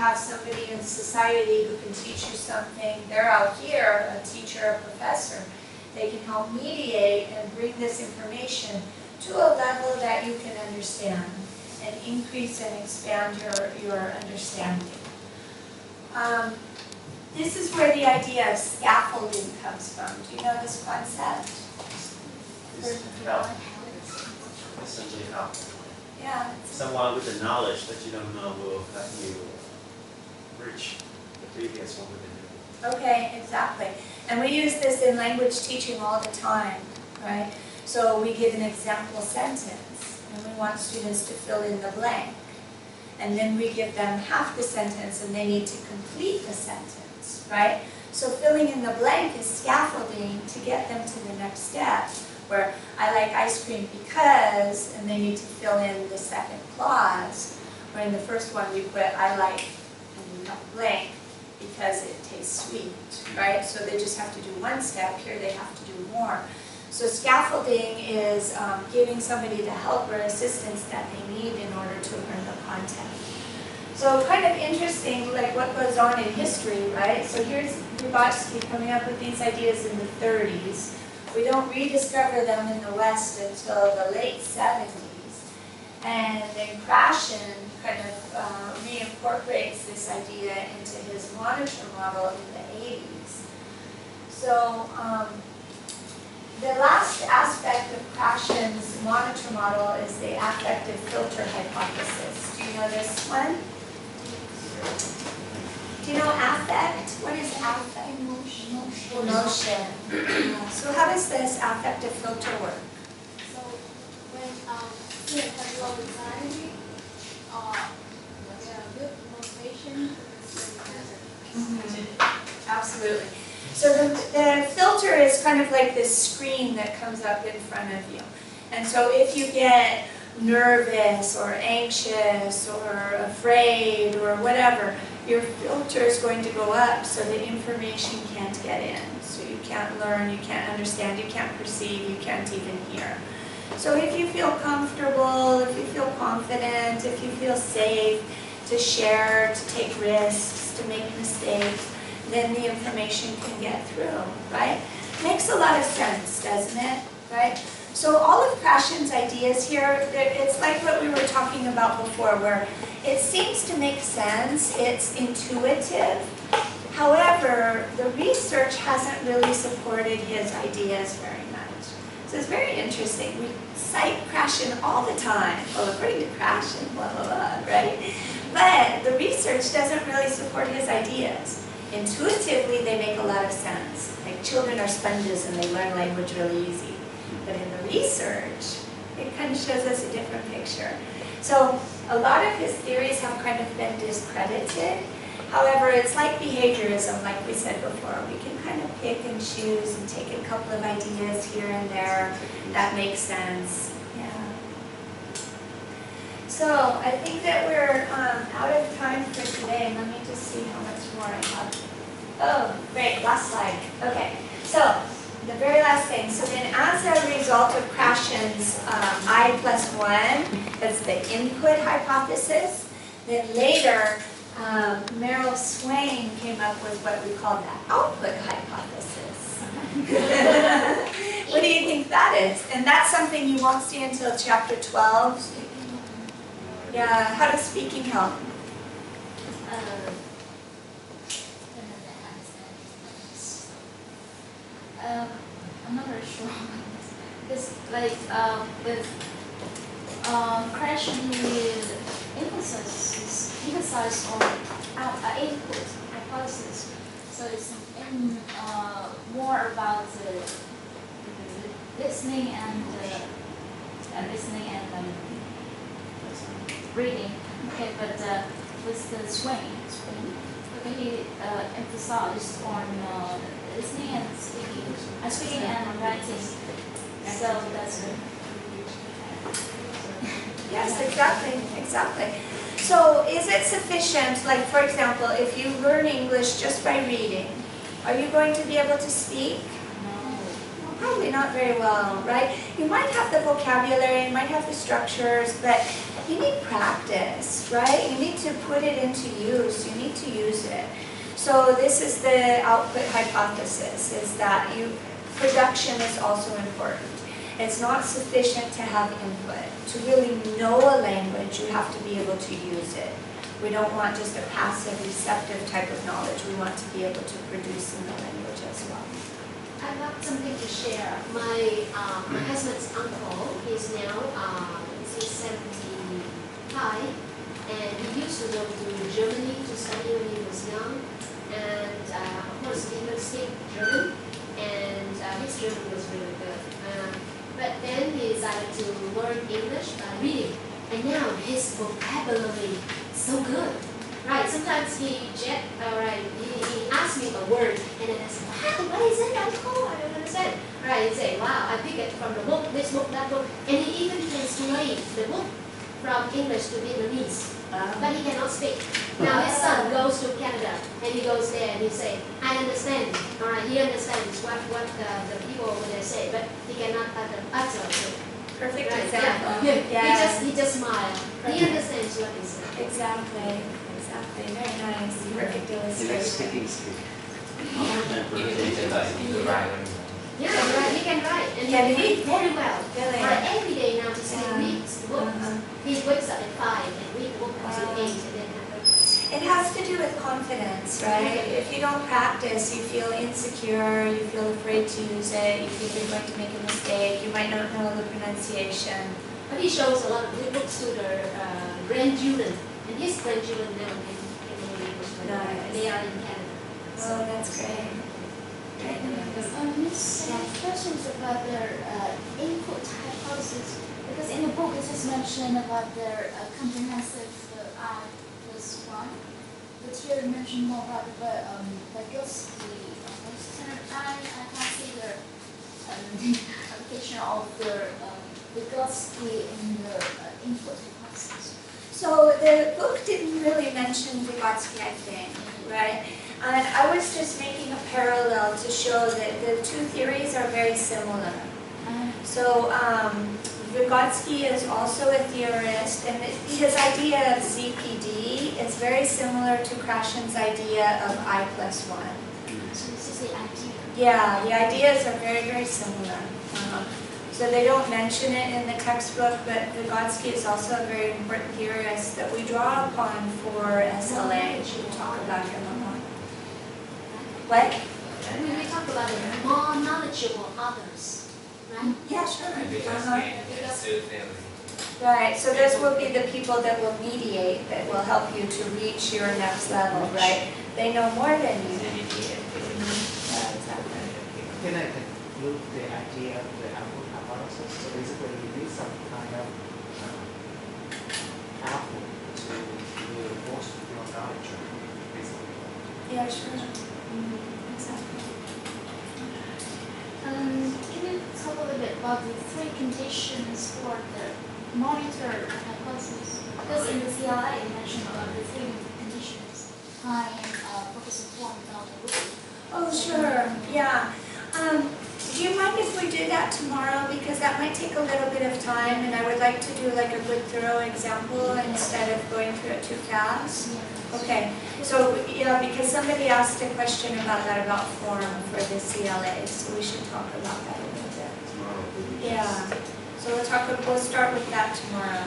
have somebody in society who can teach you something. They're out here, a teacher, a professor. They can help mediate and bring this information to a level that you can understand and increase and expand your understanding. This is where the idea of scaffolding comes from. Do you know this concept? Essentially help. Yeah. Someone with the knowledge that you don't know will help you reach the previous one within you. Okay, exactly. And we use this in language teaching all the time, right? So we give an example sentence, and we want students to fill in the blank. And then we give them half the sentence, and they need to complete the sentence, right? So filling in the blank is scaffolding to get them to the next step, where I like ice cream because, and they need to fill in the second clause, where in the first one we put I like and blank because it tastes sweet, right? So they just have to do one step. Here they have to do more. So scaffolding is giving somebody the help or assistance that they need in order to learn the content. So kind of interesting, like what goes on in history, right? So here's Vygotsky coming up with these ideas in the 30s. We don't rediscover them in the West until the late 70s. And then Krashen kind of reincorporates this idea into his monitor model in the 80s. So the last aspect of Krashen's monitor model is the affective filter hypothesis. Do you know this one? Do you know affect? What is affect? Emotion. So how does this affective filter work? So when students have low anxiety, good motivation, Absolutely. So the filter is kind of like this screen that comes up in front of you. And so if you get nervous or anxious or afraid or whatever, your filter is going to go up so the information can't get in. So you can't learn, you can't understand, you can't perceive, you can't even hear. So if you feel comfortable, if you feel confident, if you feel safe to share, to take risks, to make mistakes, then the information can get through, right? Makes a lot of sense, doesn't it, right? So all of Krashen's ideas here, it's like what we were talking about before, where it seems to make sense, it's intuitive. However, the research hasn't really supported his ideas very much. So it's very interesting. We cite Krashen all the time. Well, according to Krashen, blah, blah, blah, right? But the research doesn't really support his ideas. Intuitively, they make a lot of sense. Like children are sponges and they learn language really easy. But in the research, it kind of shows us a different picture. So a lot of his theories have kind of been discredited. However, it's like behaviorism, like we said before. We can kind of pick and choose and take a couple of ideas here and there that make sense. Yeah. So I think that we're out of time for today. Let me just see how much more I have. Oh, great, last slide. Okay, so the very last thing. So then as a result of Krashen's I+1, that's the input hypothesis, then later Meryl Swain came up with what we call the output hypothesis. What do you think that is? And that's something you won't see until chapter 12. Yeah, how does speaking help? I'm not very sure. Because like with Krashen will emphasize on input hypothesis. So it's more about listening and reading. Okay, but with the Swain, okay, he emphasized on listening and speaking and writing. So that's it. Yes, exactly. So is it sufficient, like for example, if you learn English just by reading, are you going to be able to speak? Well, probably not very well, right? You might have the vocabulary, you might have the structures, but you need practice, right? You need to put it into use. You need to use it. So this is the output hypothesis, is that production is also important. It's not sufficient to have input. To really know a language, you have to be able to use it. We don't want just a passive, receptive type of knowledge. We want to be able to produce in the language as well. I've got something to share. My husband's uncle is now he's 75, and he used to go to Germany to study when he was young. And of course, he could speak German, and his German was really good. But then he decided to learn English by reading, and now his vocabulary is so good. Right, sometimes he asks me a word, and then I say, wow, what is it, uncle? I don't understand. Right, he say, wow, I picked it from the book, this book, that book, and he even translates the book from English to Vietnamese. But he cannot speak. Now his son goes to Canada, and he goes there and he say, I understand. All right, he understands what the people over there say, but he cannot utter it. Perfect Right, example. yeah. He just smile. He understands what he says. Exactly. Very nice. Perfect illustration. Yeah, right. He can write, and Can he he? read very well. Really? Right, every day now he Yeah. reads the books. He wakes up at 5 and read the book until 8, and then It has to do with confidence, right? If you don't practice, you feel insecure, you feel afraid to use it, you feel you're going to make a mistake, you might not know the pronunciation. But he shows a lot of good books to the grandchildren, and his grandchildren now can read English. Nice. They are in Canada. Oh, that's great. Miss, I have questions about their input hypothesis, because in the book it just mentioned about their comprehensive I+1, but here you mentioned more about the Vygotsky. I can't see the application of the Vygotsky in the input hypothesis. So the book didn't really mention Vygotsky, I think, right? And I was just making a parallel to show that the two theories are very similar. So Vygotsky is also a theorist, and his idea of ZPD is very similar to Krashen's idea of I+1. So this is the idea. Yeah, the ideas are very, very similar. So they don't mention it in the textbook, but Vygotsky is also a very important theorist that we draw upon for SLA. We'll talk about him a lot. What? We talk about the more knowledgeable others, right? Yeah, sure. Because Right, so those will be the people that will mediate, that will help you to reach your next level, right? They know more than you. Yeah, exactly. Can I conclude the idea of the output hypothesis? So basically, you need some kind of output to reinforce your knowledge, basically. Yeah, sure. Exactly. Can you talk a little bit about the 3 conditions for the monitor hypothesis? Because in the CLI you mentioned about the 3 conditions: time, focus of form, and audibility. Oh, sure. Yeah. Do you mind if we do that tomorrow? Because that might take a little bit of time, and I would like to do like a good thorough example instead of going through it too fast. Okay. So, because somebody asked a question about that, about form for the CLA, so we should talk about that a little bit. Yeah. So we'll start with that tomorrow.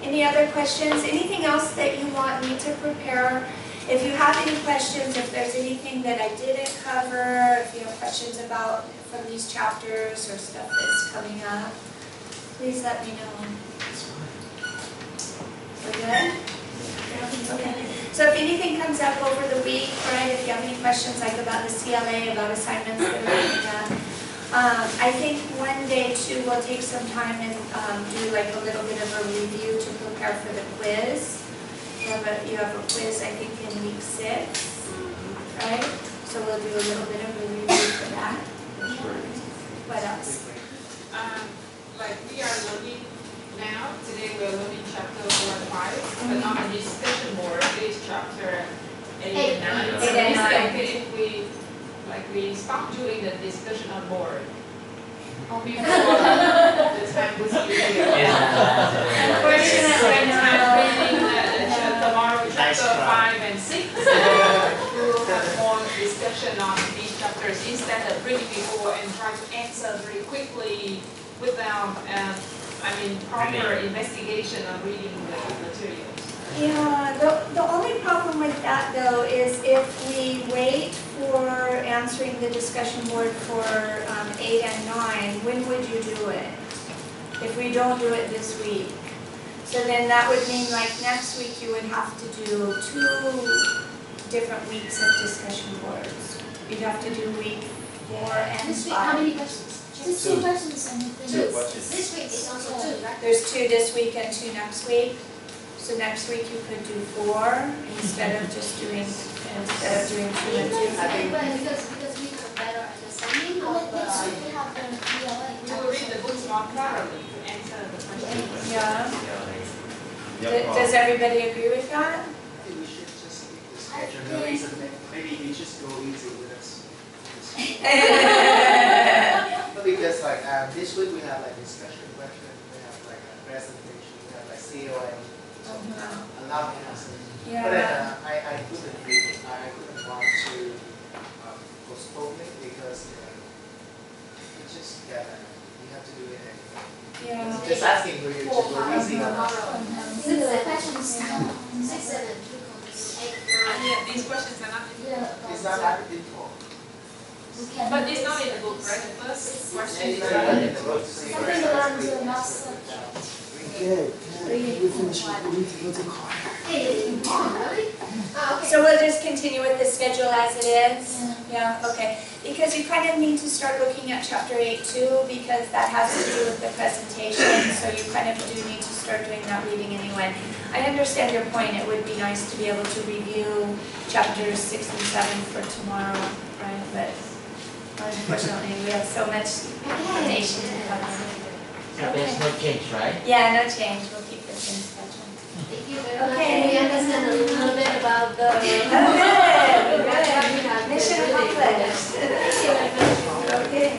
Any other questions? Anything else that you want me to prepare? If you have any questions, if there's anything that I didn't cover, if you have questions about from these chapters or stuff that's coming up, please let me know. We're good? Okay. So if anything comes up over the week, right, if you have any questions like about the CLA, about assignments that are coming up, I think one day too we'll take some time and do like a little bit of a review to prepare for the quiz. You have a quiz, I think, in week 6, right? So we'll do a little bit of a review for that. What else? Like we are learning now, today we're learning chapter 4 and 5, but on the discussion board, it is chapter 8 and 9. So 8 and it's 9. okay if we stop doing the discussion on board before the time was here. Unfortunately, Time no. reading tomorrow we try chapter 5 and 6. We will have more discussion on these chapters instead of reading before and try to answer very quickly without, proper investigation of reading the materials. Yeah, the only problem with that though is if we wait for answering the discussion board for 8 and 9, when would you do it? If we don't do it this week. So then that would mean like next week you would have to do 2 different weeks of discussion boards. You'd have to do week 4 and This week, how 5. many questions? Just 2 questions and Two questions. This week is also 2, right? There's 2 this week and 2 next week. So next week you could do 4 instead of doing 2 and 2. Because we have a better understanding of Next week we have the PLA. We will read the books more thoroughly to answer the questions. Yeah. Yep. Does everybody agree with that? I think we should just keep the schedule. No reason, maybe we just go easy with us. Because like this week we have like discussion question, we have like a presentation, we have like COA, so a lot of things. But Yeah. I couldn't want to postpone it because it's just you have to do it anyway. Yeah. Just asking for you to go easy on us. The questions, 6, 7, 8, 9. Yeah, these questions are not in the book. It's not happening for. But it's not in the book, right? The first question is Something around the master. Okay, we finished. We need to go to the car. Hey, really? Oh, okay. So we'll just continue with the schedule as it is? Yeah, okay. Because you kind of need to start looking at chapter 8 too, because that has to do with the presentation, so you kind of do need to start doing that reading anyway. I understand your point, it would be nice to be able to review chapters 6 and 7 for tomorrow, right? But unfortunately, we have so much information to cover. So there's no change, right? Yeah, no change, we'll keep the same schedule. Thank you very much. Okay. We understand a little bit about the